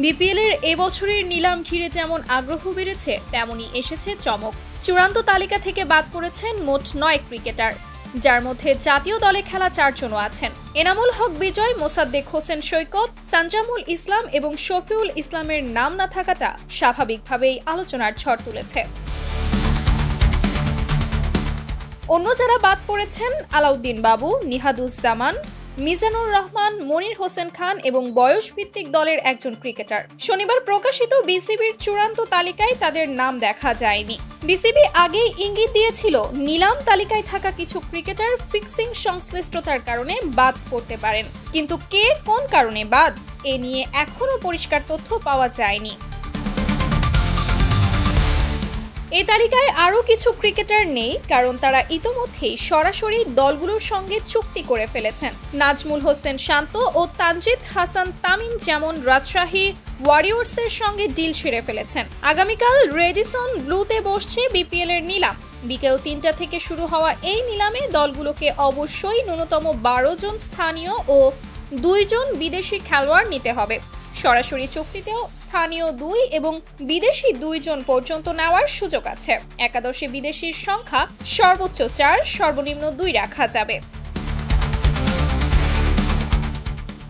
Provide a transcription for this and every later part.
BPL এর এবছরের নিলাম ঘিরে যেমন আগ্রহ বেড়েছে তেমনি এসেছে চমক। চূড়ান্ত তালিকা থেকে বাদ পড়েছেন মোট 9 ক্রিকেটার, যার মধ্যে জাতীয় দলে খেলা 4 জনও আছেন। এনামুল হক বিজয়, মোসাদ্দেক হোসেন সৈকত, সানজামুল ইসলাম এবং শফিউল ইসলামের নাম না থাকাটা স্বাভাবিকভাবেই আলোচনার ঝড় তুলেছে। অন্য যারা বাদ পড়েছেন আলাউদ্দিন বাবু, নিহাদুজ্জামান, মিজানুর রহমান, মনির হোসেন খান এবং বয়সভিত্তিক দলের একজন ক্রিকেটার। শনিবার প্রকাশিত বিসিবির চূড়ান্ত তালিকায় তাদের নাম দেখা যায়নি। বিসিবি আগেই ইঙ্গিত দিয়েছিল নিলাম তালিকায় থাকা কিছু ক্রিকেটার ফিক্সিং সংশ্লিষ্টতার কারণে বাদ পড়তে পারেন, কিন্তু কে কোন কারণে বাদ এ নিয়ে এখনও পরিষ্কার তথ্য পাওয়া যায়নি। এই তালিকায় আরও কিছু ক্রিকেটার নেই, কারণ তারা ইতোমধ্যেই সরাসরি দলগুলোর সঙ্গে চুক্তি করে ফেলেছেন। নাজমুল হোসেন শান্ত ও তানজিদ হাসান তামিম যেমন রাজশাহী ওয়ারিয়র্সের সঙ্গে ডিল সেরে ফেলেছেন। আগামীকাল রেডিসন ব্লুতে বসছে বিপিএল এর নিলাম। বিকেল 3টা থেকে শুরু হওয়া এই নিলামে দলগুলোকে অবশ্যই ন্যূনতম 12 জন স্থানীয় ও 2 জন বিদেশি খেলোয়াড় নিতে হবে। সরাসরি চুক্তিতেও স্থানীয় 2 এবং বিদেশি 2 জন পর্যন্ত নেওয়ার সুযোগ আছে। একাদশে বিদেশির সংখ্যা সর্বোচ্চ 4, সর্বনিম্ন 2 রাখা যাবে।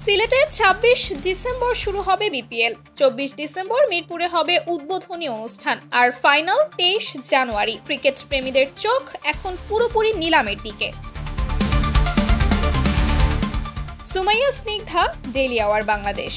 সিলেটে 26 ডিসেম্বর শুরু হবে বিপিএল। 24 ডিসেম্বর মিরপুরে হবে উদ্বোধনী অনুষ্ঠান, আর ফাইনাল 23 জানুয়ারি। ক্রিকেট প্রেমীদের চোখ এখন পুরোপুরি নিলামের দিকে। Sumaiya Snigdha, daily our Bangladesh.